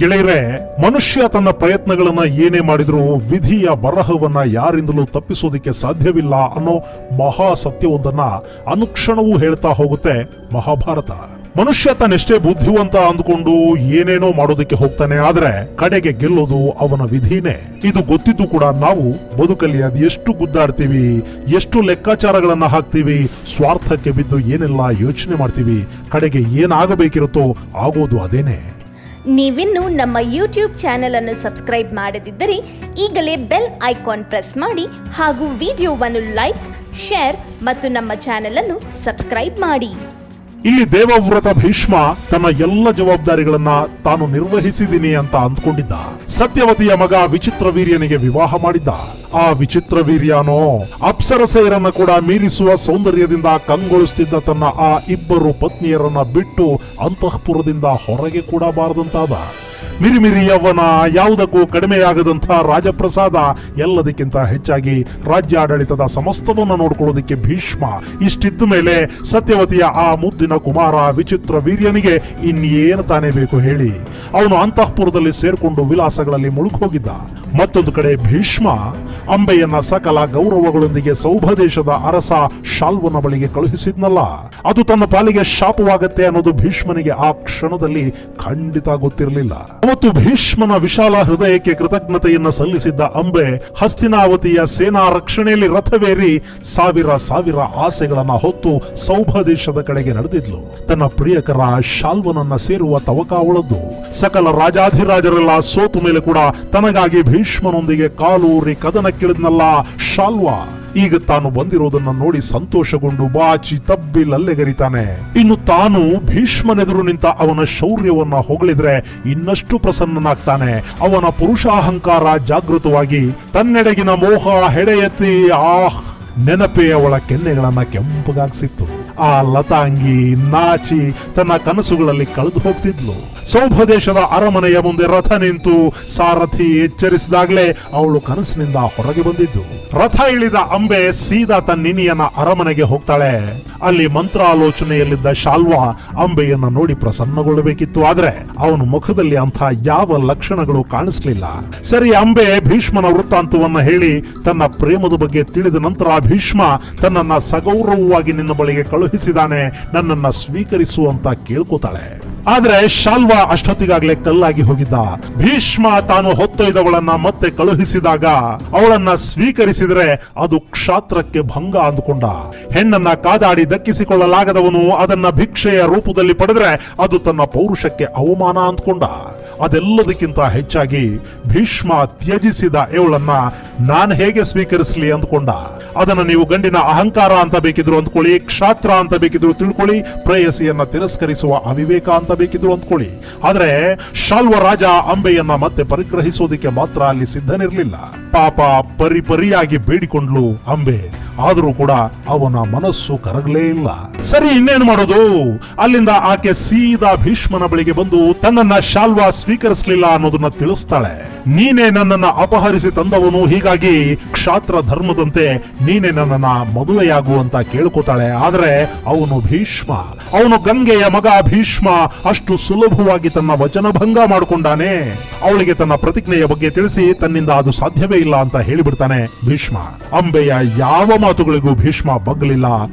ಗೆಳೆಯರೆ, ಮನುಷ್ಯ ತನ್ನ ಪ್ರಯತ್ನಗಳನ್ನ ಏನೇ ಮಾಡಿದ್ರೂ ವಿಧಿಯ ಬರಹವನ್ನ ಯಾರಿಂದಲೂ ತಪ್ಪಿಸೋದಿಕ್ಕೆ ಸಾಧ್ಯವಿಲ್ಲ ಅನ್ನೋ ಮಹಾ ಸತ್ಯವೊಂದನ್ನ ಅನುಕ್ಷಣವೂ ಹೇಳ್ತಾ ಹೋಗುತ್ತೆ ಮಹಾಭಾರತ. ಮನುಷ್ಯ ತನ್ನೆಷ್ಟೇ ಬುದ್ಧಿವಂತ ಅಂದ್ಕೊಂಡು ಏನೇನೋ ಮಾಡೋದಕ್ಕೆ ಹೋಗ್ತಾನೆ, ಆದ್ರೆ ಕಡೆಗೆ ಗೆಲ್ಲೋದು ಅವನ ವಿಧಿನೇ. ಇದು ಗೊತ್ತಿದ್ದು ಕೂಡ ನಾವು ಬದುಕಲ್ಲಿ ಅದೆಷ್ಟು ಗುದ್ದಾಡ್ತೀವಿ, ಎಷ್ಟು ಲೆಕ್ಕಾಚಾರಗಳನ್ನ ಹಾಕ್ತೀವಿ, ಸ್ವಾರ್ಥಕ್ಕೆ ಬಿದ್ದು ಏನೆಲ್ಲ ಯೋಚನೆ ಮಾಡ್ತೀವಿ, ಕಡೆಗೆ ಏನಾಗಬೇಕಿರುತ್ತೋ ಆಗೋದು ಅದೇನೆ. ನೀವಿನ್ನು ನಮ್ಮ ಯೂಟ್ಯೂಬ್ ಚಾನೆಲ್ ಅನ್ನು ಸಬ್ಸ್ಕ್ರೈಬ್ ಮಾಡದಿದ್ದರೆ ಈಗಲೇ ಬೆಲ್ ಐಕಾನ್ ಪ್ರೆಸ್ ಮಾಡಿ ಹಾಗೂ ವಿಡಿಯೋವನ್ನು ಲೈಕ್, ಶೇರ್ ಮತ್ತು ನಮ್ಮ ಚಾನೆಲ್ ಅನ್ನು ಸಬ್ಸ್ಕ್ರೈಬ್ ಮಾಡಿ. ಇಲ್ಲಿ ದೇವವ್ರತ ಭೀಷ್ಮ ತನ್ನ ಎಲ್ಲ ಜವಾಬ್ದಾರಿಗಳನ್ನ ತಾನು ನಿರ್ವಹಿಸಿದ್ದೀನಿ ಅಂತ ಅಂದ್ಕೊಂಡಿದ್ದ. ಸತ್ಯವತಿಯ ಮಗ ವಿಚಿತ್ರವೀರ್ಯನಿಗೆ ವಿವಾಹ ಮಾಡಿದ್ದ. ಆ ವಿಚಿತ್ರವೀರ್ಯನೋ ಅಪ್ಸರಸೆಯರನ್ನ ಕೂಡ ಮೀರಿಸುವ ಸೌಂದರ್ಯದಿಂದ ಕಂಗೊಳಿಸುತ್ತಿದ್ದ ತನ್ನ ಆ ಇಬ್ಬರು ಪತ್ನಿಯರನ್ನ ಬಿಟ್ಟು ಅಂತಃಪುರದಿಂದ ಹೊರಗೆ ಕೂಡ ಬಾರದಂತಾದ. ಮಿರಿಮಿರಿ ಯೌವನ, ಯಾವುದಕ್ಕೂ ಕಡಿಮೆಯಾಗದಂಥ ರಾಜಪ್ರಸಾದ, ಎಲ್ಲದಕ್ಕಿಂತ ಹೆಚ್ಚಾಗಿ ರಾಜ್ಯಾಡಳಿತದ ಸಮಸ್ತವನ್ನ ನೋಡ್ಕೊಳ್ಳೋದಕ್ಕೆ ಭೀಷ್ಮ. ಇಷ್ಟಿದ್ದ ಮೇಲೆ ಸತ್ಯವತಿಯ ಆ ಮುದ್ದಿನ ಕುಮಾರ ವಿಚಿತ್ರ ವೀರ್ಯನಿಗೆ ಇನ್ನೇನು ತಾನೇ ಬೇಕು ಹೇಳಿ? ಅವನು ಅಂತಃಪುರದಲ್ಲಿ ಸೇರ್ಕೊಂಡು ವಿಲಾಸಗಳಲ್ಲಿ ಮುಳುಗೋಗಿದ್ದ. ಮತ್ತೊಂದು ಕಡೆ ಭೀಷ್ಮ ಅಂಬೆಯನ್ನ ಸಕಲ ಗೌರವಗಳೊಂದಿಗೆ ಸೌಭದೇಶದ ಅರಸ ಶಾಲ್ವನ ಬಳಿಗೆ ಕಳುಹಿಸಿದ್ನಲ್ಲ, ಅದು ತನ್ನ ಪಾಲಿಗೆ ಶಾಪವಾಗತ್ತೆ ಅನ್ನೋದು ಭೀಷ್ಮನಿಗೆ ಆ ಕ್ಷಣದಲ್ಲಿ ಖಂಡಿತ ಗೊತ್ತಿರಲಿಲ್ಲ. ಅವತ್ತು ಭೀಷ್ಮನ ವಿಶಾಲ ಹೃದಯಕ್ಕೆ ಕೃತಜ್ಞತೆಯನ್ನ ಸಲ್ಲಿಸಿದ್ದ ಅಂಬೆ ಹಸ್ತಿನಾವತಿಯ ಸೇನಾ ರಕ್ಷಣೆಯಲ್ಲಿ ರಥವೇರಿ ಸಾವಿರ ಸಾವಿರ ಆಸೆಗಳನ್ನ ಹೊತ್ತು ಸೌಭದೇಶದ ಕಡೆಗೆ ನಡೆದಿದ್ಲು. ತನ್ನ ಪ್ರಿಯಕರ ಶಾಲ್ವನನ್ನ ಸೇರುವ ತವಕ ಅವಳದ್ದು. ಸಕಲ ರಾಜಾಧಿರಾಜರೆಲ್ಲ ಸೋತು ಮೇಲೆ ಕೂಡ ತನಗಾಗಿ ಭೀಷ್ಮನೊಂದಿಗೆ ಕಾಲೂರಿ ಕದನಕ್ಕಿಳಿದ್ನಲ್ಲ ಶಾಲ್ವ. ಈಗ ತಾನು ಬಂದಿರೋದನ್ನ ನೋಡಿ ಸಂತೋಷಗೊಂಡು ಬಾಚಿ ತಬ್ಬಿ ಲಲ್ಲೆಗರಿತಾನೆ. ಇನ್ನು ತಾನು ಭೀಷ್ಮನೆದುರು ನಿಂತ ಅವನ ಶೌರ್ಯವನ್ನ ಹೊಗಳಿದ್ರೆ ಇನ್ನಷ್ಟು ಪ್ರಸನ್ನನಾಗ್ತಾನೆ. ಅವನ ಪುರುಷಾಹಂಕಾರ ಜಾಗೃತವಾಗಿ ತನ್ನೆಡೆಗಿನ ಮೋಹ ಹೆಡೆ ಎತ್ತಿ ನೆನಪೇ ಅವಳ ಕೆನ್ನೆಗಳನ್ನ ಕೆಂಪಗಾಗಿಸಿತ್ತು. ಆ ಲತಾಂಗಿ ನಾಚಿ ತನ್ನ ಕನಸುಗಳಲ್ಲಿ ಕಳೆದು ಹೋಗ್ತಿದ್ಲು. ಸೌಭದೇಶದ ಅರಮನೆಯ ಮುಂದೆ ರಥ ನಿಂತು ಸಾರಥಿ ಎಚ್ಚರಿಸಿದಾಗ್ಲೇ ಅವಳು ಕನಸಿನಿಂದ ಹೊರಗೆ ಬಂದಿದ್ದು. ರಥ ಇಳಿದ ಅಂಬೆ ಸೀದಾ ತನ್ನಿನಿಯನ ಅರಮನೆಗೆ ಹೋಗ್ತಾಳೆ. ಅಲ್ಲಿ ಮಂತ್ರಾಲೋಚನೆಯಲ್ಲಿದ್ದ ಶಾಲ್ವ ಅಂಬೆಯನ್ನ ನೋಡಿ ಪ್ರಸನ್ನಗೊಳ್ಳಬೇಕಿತ್ತು, ಆದ್ರೆ ಅವನ ಮುಖದಲ್ಲಿ ಅಂಥ ಯಾವ ಲಕ್ಷಣಗಳು ಕಾಣಿಸ್ಲಿಲ್ಲ. ಸರಿ, ಅಂಬೆ ಭೀಷ್ಮನ ವೃತ್ತಾಂತವನ್ನ ಹೇಳಿ ತನ್ನ ಪ್ರೇಮದ ಬಗ್ಗೆ ತಿಳಿದ ನಂತರ ಭೀಷ್ಮ ತನ್ನನ್ನ ಸಗೌರವವಾಗಿ ನಿನ್ನ ಬಳಿಗೆ ಕಳುಹಿಸಿದಾನೆ, ನನ್ನನ್ನ ಸ್ವೀಕರಿಸು ಅಂತ ಕೇಳ್ಕೋತಾಳೆ. ಆದ್ರೆ ಶಾಲ್ವ ಅಷ್ಟೊತ್ತಿಗಾಗ್ಲೇ ಕಲ್ಲಾಗಿ ಹೋಗಿದ್ದ. ಭೀಷ್ಮ ತಾನು ಹೊತ್ತೊಯ್ದವಳನ್ನ ಮತ್ತೆ ಕಳುಹಿಸಿದಾಗ ಅವಳನ್ನ ಸ್ವೀಕರಿಸಿದ್ರೆ ಅದು ಕ್ಷಾತ್ರಕ್ಕೆ ಭಂಗ ಅಂದುಕೊಂಡ. ಹೆಣ್ಣನ್ನ ಕಾದಾಡಿ ದಕ್ಕಿಸಿಕೊಳ್ಳಲಾಗದವನು ಅದನ್ನ ಭಿಕ್ಷೆಯ ರೂಪದಲ್ಲಿ ಪಡೆದ್ರೆ ಅದು ತನ್ನ ಪೌರುಷಕ್ಕೆ ಅವಮಾನ ಅಂದ್ಕೊಂಡ. ಅದೆಲ್ಲದಕ್ಕಿಂತ ಹೆಚ್ಚಾಗಿ ಭೀಷ್ಮ ತ್ಯಜಿಸಿದ ಇವಳನ್ನ ನಾನು ಹೇಗೆ ಸ್ವೀಕರಿಸಲಿ ಅಂದ್ಕೊಂಡ. ಅದನ್ನ ನೀವು ಗಂಡಿನ ಅಹಂಕಾರ ಅಂತ ಬೇಕಿದ್ರು ಅಂದ್ಕೊಳ್ಳಿ, ಕ್ಷಾತ್ರ ಅಂತ ಬೇಕಿದ್ರು ತಿಳ್ಕೊಳ್ಳಿ, ಪ್ರೇಯಸಿಯನ್ನ ತಿರಸ್ಕರಿಸುವ ಅವಿವೇಕ ಅಂತ ಬೇಕಿದ್ರು ಅಂದ್ಕೊಳ್ಳಿ. ಆದ್ರೆ ಶಾಲ್ವ ರಾಜ ಅಂಬೆಯನ್ನ ಮತ್ತೆ ಪರಿಗ್ರಹಿಸೋದಿಕ್ಕೆ ಮಾತ್ರ ಅಲ್ಲಿ ಸಿದ್ಧನಿರ್ಲಿಲ್ಲ. ಪಾಪ ಪರಿಪರಿಯಾಗಿ ಬೇಡಿಕೊಂಡ್ಲು ಅಂಬೆ, ಆದರೂ ಕೂಡ ಅವನ ಮನಸ್ಸು ಕರಗಲೇ ಇಲ್ಲ. ಸರಿ, ಇನ್ನೇನು ಮಾಡೋದು? ಅಲ್ಲಿಂದ ಆಕೆ ಸೀದಾ ಭೀಷ್ಮನ ಬಳಿಗೆ ಬಂದು ತನ್ನನ್ನ ಶಾಲ್ವ ಸ್ವೀಕರಿಸಲಿಲ್ಲ ಅನ್ನೋದನ್ನ ತಿಳಿಸ್ತಾಳೆ. ನೀನೇ ನನ್ನನ್ನ ಅಪಹರಿಸಿ ತಂದವನು, ಹೀಗಾಗಿ ಕ್ಷಾತ್ರ ಧರ್ಮದಂತೆ ನೀನೇ ನನ್ನನ್ನ ಮದುವೆಯಾಗು ಅಂತ ಕೇಳ್ಕೋತಾಳೆ. ಆದ್ರೆ ಅವನು ಭೀಷ್ಮ, ಅವನು ಗಂಗೆಯ ಮಗ ಭೀಷ್ಮ ಅಷ್ಟು ಸುಲಭವಾಗಿ ತನ್ನ ವಚನಭಂಗ ಮಾಡಿಕೊಂಡಾನೆ. ಅವಳಿಗೆ ತನ್ನ ಪ್ರತಿಜ್ಞೆಯ ಬಗ್ಗೆ ತಿಳಿಸಿ ತನ್ನಿಂದ ಅದು ಸಾಧ್ಯವೇ ಇಲ್ಲ ಅಂತ ಹೇಳಿಬಿಡ್ತಾನೆ ಭೀಷ್ಮ. ಅಂಬೆಯ ಯಾವ ಮಾತುಗಳಿಗೂ ಭೀಷ್ಮ ಬಗ್ಲಿಲ್ಲ,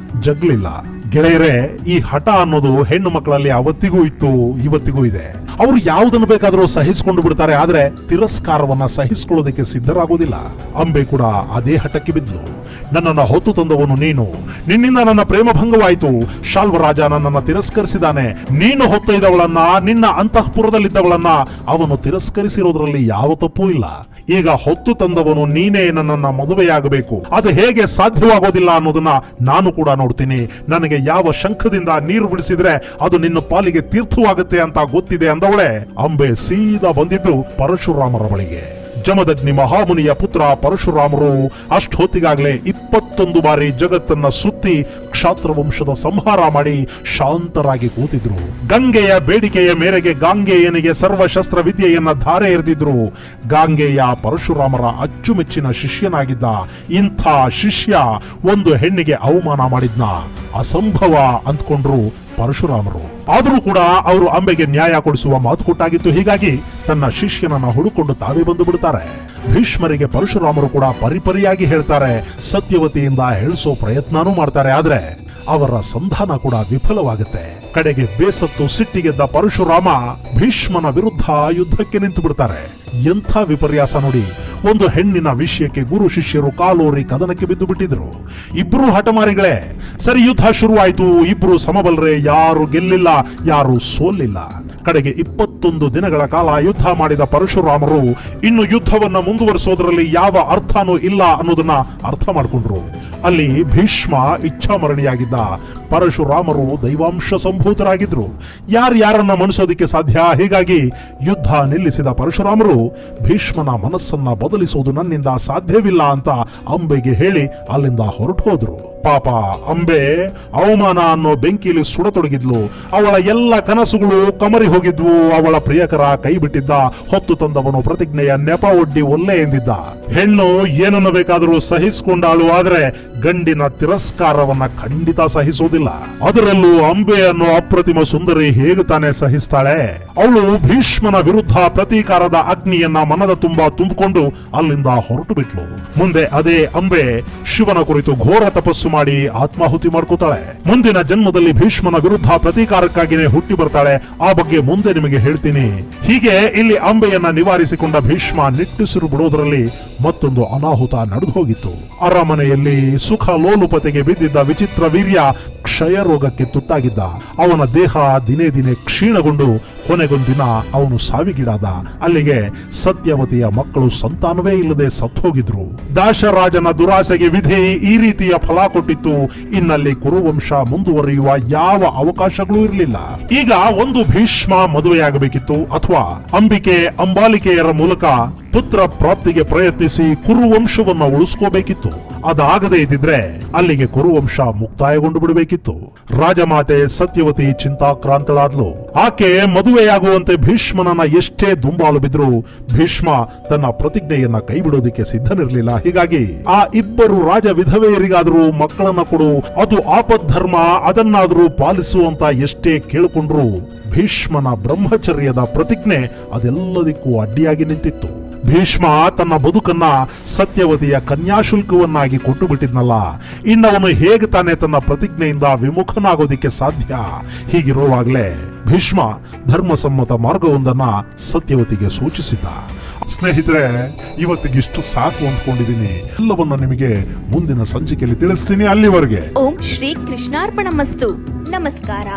ಜಗ್ಲಿಲ್ಲ. ಗೆಳೆಯರೆ, ಈ ಹಠ ಅನ್ನೋದು ಹೆಣ್ಣು ಮಕ್ಕಳಲ್ಲಿ ಅವತ್ತಿಗೂ ಇತ್ತು, ಇವತ್ತಿಗೂ ಇದೆ. ಅವರು ಯಾವುದನ್ನು ಬೇಕಾದರೂ ಸಹಿಸಿಕೊಂಡು ಬಿಡ್ತಾರೆ, ಆದ್ರೆ ತಿರಸ್ಕಾರವನ್ನ ಸಹಿಸಿಕೊಳ್ಳೋದಕ್ಕೆ ಸಿದ್ಧರಾಗೋದಿಲ್ಲ. ಅಂಬೆ ಕೂಡ ಅದೇ ಹಠಕ್ಕೆ ಬಿದ್ಲು. ನನ್ನನ್ನ ಹೊತ್ತು ತಂದವನು ನೀನು, ನಿನ್ನಿಂದ ನನ್ನ ಪ್ರೇಮ ಭಂಗವಾಯಿತು. ಶಾಲ್ವರಾಜ ನನ್ನನ್ನ ತಿರಸ್ಕರಿಸಿದಾನೆ. ನೀನು ಹೊತ್ತೊಯ್ದವಳನ್ನ, ನಿನ್ನ ಅಂತಃಪುರದಲ್ಲಿದ್ದವಳನ್ನ ಅವನು ತಿರಸ್ಕರಿಸಿರೋದ್ರಲ್ಲಿ ಯಾವ ತಪ್ಪೂ ಇಲ್ಲ. ಈಗ ಹೊತ್ತು ತಂದವನು ನೀನೇ ನನ್ನನ್ನ ಮದುವೆಯಾಗಬೇಕು. ಅದು ಹೇಗೆ ಸಾಧ್ಯವಾಗೋದಿಲ್ಲ ಅನ್ನೋದನ್ನ ನಾನು ಕೂಡ ನೋಡ್ತೀನಿ. ನನಗೆ ಯಾವ ಶಂಖದಿಂದ ನೀರು ಬಿಡಿಸಿದ್ರೆ ಅದು ನಿನ್ನ ಪಾಲಿಗೆ ತೀರ್ಥವಾಗುತ್ತೆ ಅಂತ ಗೊತ್ತಿದೆ ಅಂದವಳೆ ಅಂಬೆ ಸೀದಾ ಬಂದಿದ್ದು ಪರಶುರಾಮರ ಬಳಿಗೆ. ಜಮದಗ್ನಿ ಮಹಾಮುನಿಯ ಪುತ್ರ ಪರಶುರಾಮರು ಅಷ್ಟೊತ್ತಿಗಾಗಲೇ 21 ಬಾರಿ ಜಗತ್ತನ್ನ ಸುತ್ತಿ ಕ್ಷಾತ್ರವಂಶದ ಸಂಹಾರ ಮಾಡಿ ಶಾಂತರಾಗಿ ಕೂತಿದ್ರು. ಗಂಗೆಯ ಬೇಡಿಕೆಯ ಮೇರೆಗೆ ಗಾಂಗೇಯನಿಗೆ ಸರ್ವಶಸ್ತ್ರ ವಿದ್ಯೆಯನ್ನ ಧಾರೆ ಎರೆದಿದ್ರು. ಗಾಂಗೇಯ ಪರಶುರಾಮರ ಅಚ್ಚುಮೆಚ್ಚಿನ ಶಿಷ್ಯನಾಗಿದ್ದ. ಇಂಥ ಶಿಷ್ಯ ಒಂದು ಹೆಣ್ಣಿಗೆ ಅವಮಾನ ಮಾಡಿದ್ನ, ಅಸಂಭವ ಅಂದ್ಕೊಂಡ್ರು ಪರಶುರಾಮರು. ಆದರೂ ಕೂಡ ಅವರು ಅಂಬೆಗೆ ನ್ಯಾಯ ಕೊಡಿಸುವ ಮಾತು ಕೊಟ್ಟಾಗಿತ್ತು. ಹೀಗಾಗಿ ತನ್ನ ಶಿಷ್ಯನನ್ನ ಹುಡುಕೊಂಡು ತಾವೇ ಬಂದು ಬಿಡ್ತಾರೆ. ಭೀಷ್ಮರಿಗೆ ಪರಶುರಾಮರು ಕೂಡ ಪರಿಪರಿಯಾಗಿ ಹೇಳ್ತಾರೆ, ಸತ್ಯವತಿಯಿಂದ ಹೇಳಿಸೋ ಪ್ರಯತ್ನನೂ ಮಾಡ್ತಾರೆ. ಆದ್ರೆ ಅವರ ಸಂಧಾನ ಕೂಡ ವಿಫಲವಾಗುತ್ತೆ. ಕಡೆಗೆ ಬೇಸತ್ತು ಸಿಟ್ಟಿಗೆದ್ದ ಪರಶುರಾಮ ಭೀಷ್ಮನ ವಿರುದ್ಧ ಯುದ್ಧಕ್ಕೆ ನಿಂತು ಬಿಡ್ತಾರೆ. ಎಂಥ ವಿಪರ್ಯಾಸ ನೋಡಿ. ಒಂದು ಹೆಣ್ಣಿನ ವಿಷಯಕ್ಕೆ ಗುರು ಶಿಷ್ಯರು ಕಾಲೋರಿ ಕದನಕ್ಕೆ ಬಿದ್ದು ಬಿಟ್ಟಿದ್ರು. ಇಬ್ರು ಹಠಮಾರಿಗಳೇ. ಸರಿ, ಯುದ್ಧ ಶುರುವಾಯಿತು. ಇಬ್ರು ಸಮಬಲರೇ, ಯಾರು ಗೆಲ್ಲಿಲ್ಲ, ಯಾರು ಸೋಲಿಲ್ಲ. ಕಡೆಗೆ 21 ದಿನಗಳ ಕಾಲ ಯುದ್ಧ ಮಾಡಿದ ಪರಶುರಾಮರು ಇನ್ನು ಯುದ್ಧವನ್ನ ಮುಂದುವರಿಸೋದ್ರಲ್ಲಿ ಯಾವ ಅರ್ಥನೂ ಇಲ್ಲ ಅನ್ನೋದನ್ನ ಅರ್ಥ ಮಾಡಿಕೊಂಡ್ರು. ಅಲ್ಲಿ ಭೀಷ್ಮ ಇಚ್ಛಾಮರಣಿಯಾಗಿದ್ದ, ಪರಶುರಾಮರು ದೈವಾಂಶ ಸಂಭೂತರಾಗಿದ್ರು. ಯಾರನ್ನ ಮಣಿಸೋದಿಕ್ಕೆ ಸಾಧ್ಯ? ಹೀಗಾಗಿ ಯುದ್ಧ ನಿಲ್ಲಿಸಿದ ಪರಶುರಾಮರು ಭೀಷ್ಮನ ಮನಸ್ಸನ್ನ ಬದಲಿಸೋದು ನನ್ನಿಂದ ಸಾಧ್ಯವಿಲ್ಲ ಅಂತ ಅಂಬೆಗೆ ಹೇಳಿ ಅಲ್ಲಿಂದ ಹೊರಟು ಹೋದ್ರು. ಪಾಪ ಅಂಬೆ ಅವಮಾನ ಅನ್ನೋ ಬೆಂಕಿಯಲ್ಲಿ ಸುಡತೊಡಗಿದ್ಲು. ಅವಳ ಎಲ್ಲ ಕನಸುಗಳು ಕಮರಿ ಹೋಗಿದ್ವು. ಅವಳ ಪ್ರಿಯಕರ ಕೈ ಬಿಟ್ಟಿದ್ದ. ಹೊತ್ತು ತಂದವನು ಪ್ರತಿಜ್ಞೆಯ ನೆಪ ಒಡ್ಡಿ ಒಲ್ಲೆ ಎಂದಿದ್ದ. ಹೆಣ್ಣು ಏನನ್ನು ಬೇಕಾದರೂ ಸಹಿಸಿಕೊಂಡಾಳು, ಆದ್ರೆ ಗಂಡಿನ ತಿರಸ್ಕಾರವನ್ನ ಖಂಡಿತ ಸಹಿಸೋದಿಲ್ಲ. ಅದರಲ್ಲೂ ಅಂಬೆ ಅನ್ನೋ ಅಪ್ರತಿಮ ಸುಂದರಿ ಹೇಗೆ ತಾನೇ ಸಹಿಸ್ತಾಳೆ? ಅವಳು ಭೀಷ್ಮನ ವಿರುದ್ಧ ಪ್ರತೀಕಾರದ ಅಗ್ನಿಯನ್ನ ಮನದ ತುಂಬಾ ತುಂಬಿಕೊಂಡು ಅಲ್ಲಿಂದ ಹೊರಟು ಬಿಟ್ಲು. ಮುಂದೆ ಅದೇ ಅಂಬೆ ಶಿವನ ಕುರಿತು ಘೋರ ತಪಸ್ಸು ಮಾಡಿ ಆತ್ಮಾಹುತಿ ಮಾಡ್ಕೋತಾಳೆ. ಮುಂದಿನ ಜನ್ಮದಲ್ಲಿ ಭೀಷ್ಮನ ವಿರುದ್ಧ ಪ್ರತೀಕಾರಕ್ಕಾಗಿನೇ ಹುಟ್ಟಿ ಬರ್ತಾಳೆ. ಆ ಬಗ್ಗೆ ಮುಂದೆ ನಿಮಗೆ ಹೇಳ್ತೀನಿ. ಹೀಗೆ ಇಲ್ಲಿ ಅಂಬೆಯನ್ನ ನಿವಾರಿಸಿಕೊಂಡ ಭೀಷ್ಮ ನಿಟ್ಟುಸಿರು ಬಿಡೋದ್ರಲ್ಲಿ ಮತ್ತೊಂದು ಅನಾಹುತ ನಡೆದು ಹೋಗಿತ್ತು. ಅರಮನೆಯಲ್ಲಿ ಸುಖ ಲೋಲುಪತೆಗೆ ಬಿದ್ದಿದ್ದ ವಿಚಿತ್ರ ವೀರ್ಯ ಕ್ಷಯ ರೋಗಕ್ಕೆ ತುತ್ತಾಗಿದ್ದ. ಅವನ ದೇಹ ದಿನೇ ದಿನೇ ಕ್ಷೀಣಗೊಂಡು ಕೊನೆಗೊಂದಿನ ಅವನು ಸಾವಿಗೀಡಾದ. ಅಲ್ಲಿಗೆ ಸತ್ಯವತಿಯ ಮಕ್ಕಳು ಸಂತಾನವೇ ಇಲ್ಲದೆ ಸತ್ತೋಗಿದ್ರು. ದಾಶರಾಜನ ದುರಾಸೆಗೆ ವಿಧಿ ಈ ರೀತಿಯ ಫಲ ಕೊಟ್ಟಿತ್ತು. ಇನ್ನಲ್ಲಿ ಕುರುವಂಶ ಮುಂದುವರಿಯುವ ಯಾವ ಅವಕಾಶಗಳೂ ಇರಲಿಲ್ಲ. ಈಗ ಒಂದು ಭೀಷ್ಮ ಮದುವೆಯಾಗಬೇಕಿತ್ತು, ಅಥವಾ ಅಂಬಿಕೆ ಅಂಬಾಲಿಕೆಯರ ಮೂಲಕ ಪುತ್ರ ಪ್ರಾಪ್ತಿಗೆ ಪ್ರಯತ್ನಿಸಿ ಕುರುವಂಶವನ್ನ ಉಳಿಸ್ಕೋಬೇಕಿತ್ತು. ಅದಾಗದೇ ಇದ್ದಿದ್ರೆ ಅಲ್ಲಿಗೆ ಕುರುವಂಶ ಮುಕ್ತಾಯಗೊಂಡು ಬಿಡಬೇಕಿತ್ತು. ರಾಜಮಾತೆ ಸತ್ಯವತಿ ಚಿಂತಾಕ್ರಾಂತಳಾದ್ಲು. ಆಕೆ ಮದುವೆಯಾಗುವಂತೆ ಭೀಷ್ಮನನ್ನ ಎಷ್ಟೇ ದುಂಬಾಲು ಬಿದ್ರು ಭೀಷ್ಮ ತನ್ನ ಪ್ರತಿಜ್ಞೆಯನ್ನ ಕೈಬಿಡೋದಿಕ್ಕೆ ಸಿದ್ಧನಿರಲಿಲ್ಲ. ಹೀಗಾಗಿ ಆ ಇಬ್ಬರು ರಾಜ ವಿಧವೆಯರಿಗಾದರೂ ಮಕ್ಕಳನ್ನ ಕೊಡು, ಅದು ಆಪದ್ಧರ್ಮ, ಅದನ್ನಾದರೂ ಪಾಲಿಸು ಅಂತ ಎಷ್ಟೇ ಕೇಳಿಕೊಂಡ್ರು ಭೀಷ್ಮನ ಬ್ರಹ್ಮಚರ್ಯದ ಪ್ರತಿಜ್ಞೆ ಅದೆಲ್ಲದಕ್ಕೂ ಅಡ್ಡಿಯಾಗಿ ನಿಂತಿತ್ತು. ಭೀಷ್ಮ ತನ್ನ ಬದುಕನ್ನ ಸತ್ಯವತಿಯ ಕನ್ಯಾಶುಲ್ಕವನ್ನಾಗಿ ಕೊಟ್ಟು ಬಿಟ್ಟಿದ್ನಲ್ಲ, ಇನ್ನವನು ಹೇಗೆ ತಾನೇ ತನ್ನ ಪ್ರತಿಜ್ಞೆಯಿಂದ ವಿಮುಖನಾಗೋದಿಕ್ಕೆ ಸಾಧ್ಯ? ಹೀಗಿರುವಾಗಲೇ ಭೀಷ್ಮ ಧರ್ಮಸಮ್ಮತ ಮಾರ್ಗವೊಂದನ್ನ ಸತ್ಯವತಿಗೆ ಸೂಚಿಸಿದ್ದ. ಸ್ನೇಹಿತರೆ, ಇವತ್ತಿಗಿಷ್ಟು ಸಾಕು ಅಂದ್ಕೊಂಡಿದ್ದೀನಿ. ಎಲ್ಲವನ್ನ ನಿಮಗೆ ಮುಂದಿನ ಸಂಚಿಕೆಯಲ್ಲಿ ತಿಳಿಸ್ತೀನಿ. ಅಲ್ಲಿವರೆಗೆ ಓಂ ಶ್ರೀ ಕೃಷ್ಣಾರ್ಪಣಮಸ್ತು. ನಮಸ್ಕಾರ.